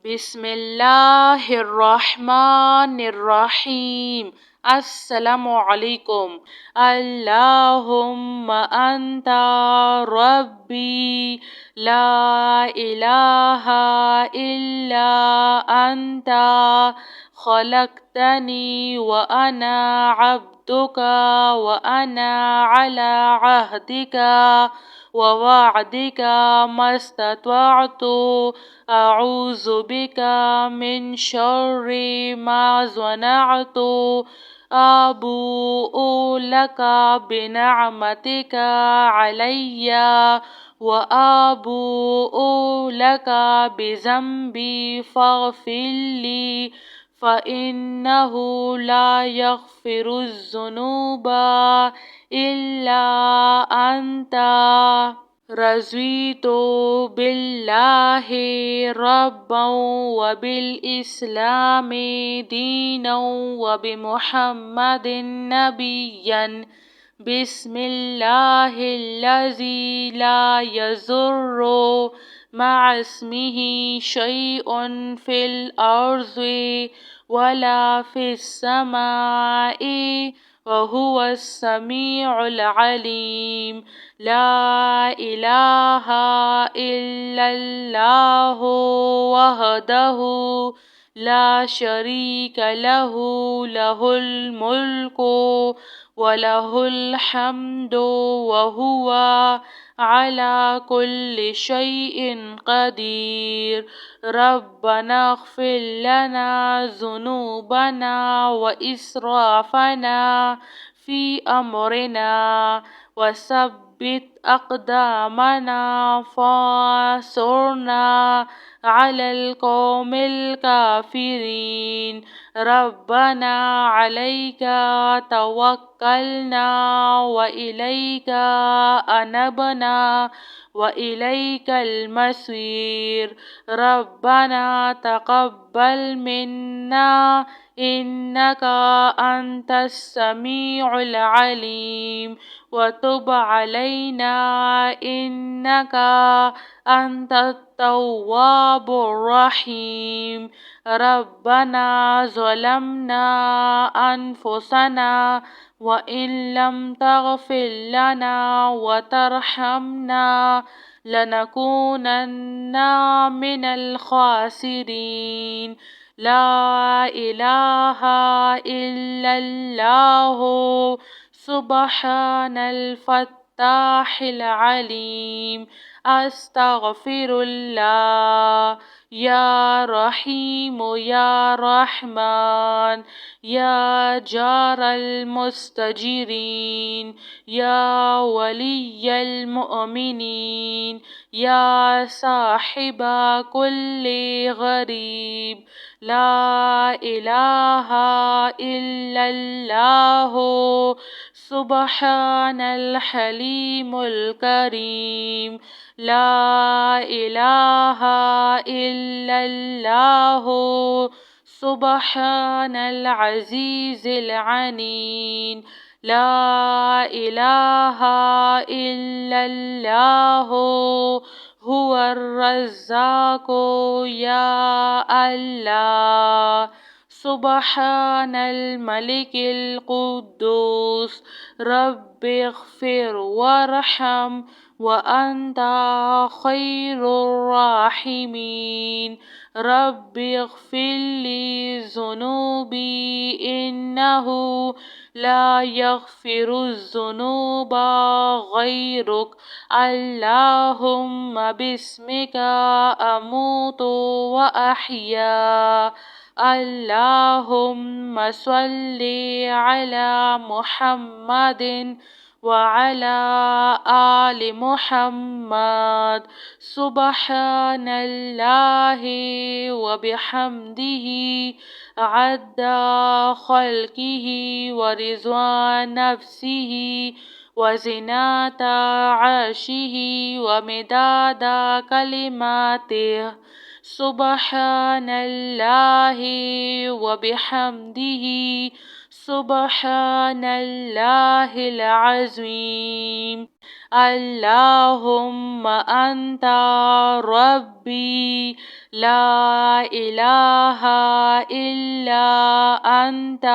بسم الله الرحمن الرحيم. السلام عليكم. اللهم أنت ربي لا إله إلا أنت خلقتني وأنا عبدك وأنا على عهدك ووعدك ما استطعت. أعوذ بك من شر ما صنعت. أبوء لك بنعمتك علي وأبوء لك بذنبي فاغفر لي فإنه لا يغفر الذنوب إلا أنت. رضيت بالله ربا وبالإسلام دينا وبمحمد نبيا. بسم الله الذي لا يضر مع اسمه شيء في الأرض ولا في السماء وهو السميع العليم. لا إله إلا الله وحده لا شريك له له الملك وله الحمد وهو على كل شيء قدير. ربنا اغفر لنا ذنوبنا وإسرافنا في أمرنا وثبت أقدامنا فانصرنا على القوم الكافرين. ربنا عليك توكلنا وإليك أنبنا وإليك المصير. ربنا تقبل منا إنك أنت السميع العليم وتب علينا إنك أنت التواب الرحيم. ربنا ظلمنا أنفسنا وإن لم تغفر لنا وترحمنا لنكونن من الخاسرين. لا إله إلا الله سبحان الفتاح العليم. أستغفر الله. يا رحيم يا رحمن يا جار المستجيرين يا ولي المؤمنين يا صاحب كل غريب. لا إله إلا الله سبحان الحليم الكريم. لا إله إلا الله سبحان العزيز العنيد. لا إله إلا الله هو الرزاق يا الله. سبحان الملك القدوس رب اغفر وارحم وأنت خير الراحمين. رب اغفر لي ذنوبي إنه لا يغفر الذنوب غيرك. اللهم باسمك أموت وأحيا. اللهم صل على محمد وعلى آل محمد. سبحان الله وبحمده عد خلقه ورضوان نفسه وزنة عرشه ومداد كلماته. سبحان الله وبحمده سبحان الله العظيم. اللهم أنت ربي لا إله إلا أنت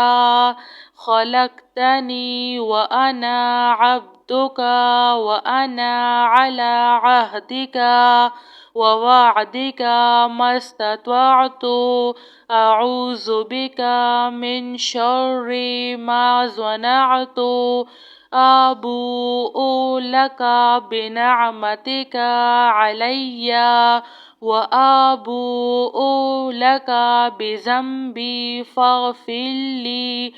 خلقتني وأنا عبدك وأنا على عهدك ووعدك ما استطعت أعوذ بك من شر ما صنعت أبوء لك بنعمتك علي وأبوء لك بذنبي فاغفر لي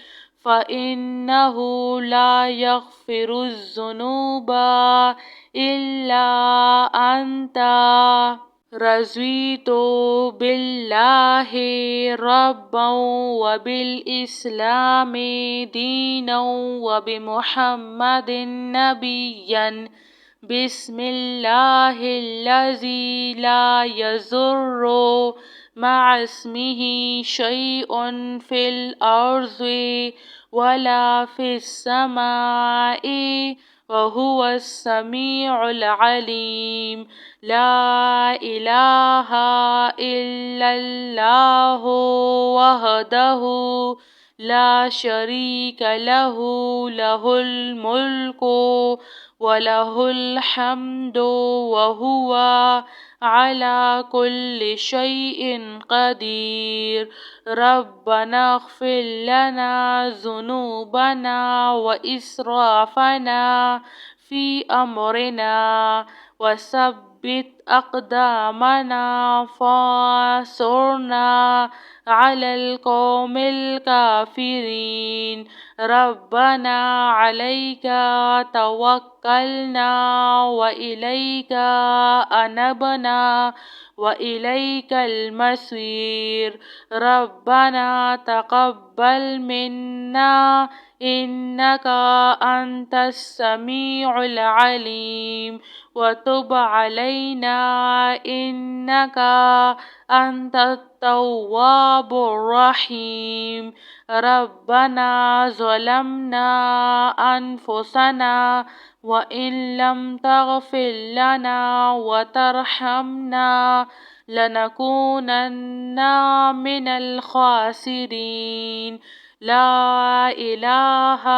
فإنه لا يغفر الذنوب إلا أنت. رضيت بالله ربا وبالإسلام دينا وبمحمد نبيا. بسم الله الذي لا يضر مع اسمه شيء في الأرض ولا في السماء وهو السميع العليم. لا إله إلا الله وحده لا شريك له له الملك وله الحمد وهو على كل شيء قدير. ربنا اغفر لنا ذنوبنا وإسرافنا في أمرنا وثبت أقدامنا فانصرنا على القوم الكافرين. ربنا عليك توكلنا وإليك أنبنا وإليك المصير. ربنا تقبل منا إنك أنت السميع العليم وتب علينا إنك أنت التواب الرحيم. ربنا ظلمنا أنفسنا وإن لم تغفر لنا وترحمنا لنكونن من الخاسرين. لا إله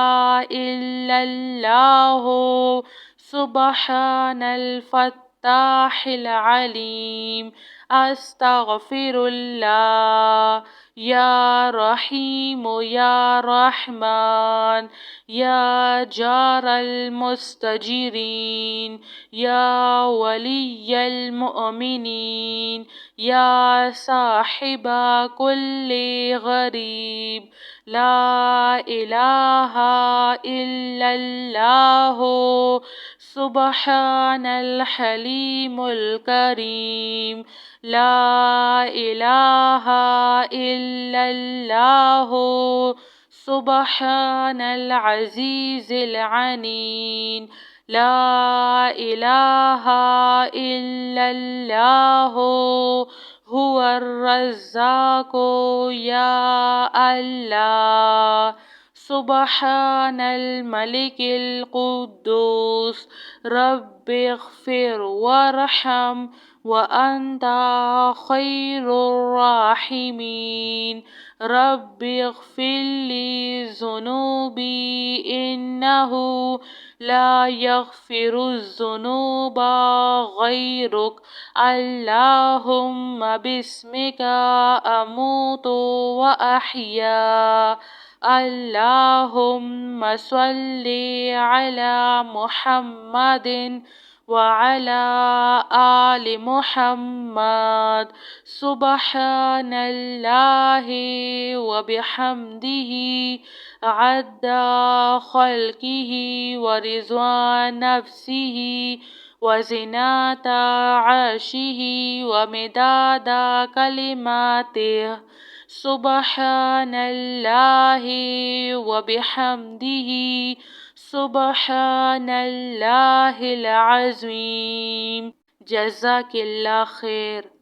إلا الله سبحان الفتاح العليم. أستغفر الله. يا رحيم يا رحمن يا جار المستجيرين يا ولي المؤمنين يا صاحب كل غريب. لا إله إلا الله سبحان الحليم الكريم. لا إله إلا الله سبحان العزيز العنيد. لا إله إلا الله هو الرزاق يا الله. سبحان الملك القدوس رب اغفر وارحم وأنت خير الراحمين. رب اغفر لي ذنوبي إنه لا يغفر الذنوب غيرك. اللهم باسمك أموت وأحيا. اللهم صل على محمد وعلى آل محمد. سبحان الله وبحمده عد خلقه ورضوان نفسه وزنة عرشه ومداد كلماته. سبحان الله وبحمده سبحان الله العظيم. جزاك الله خير.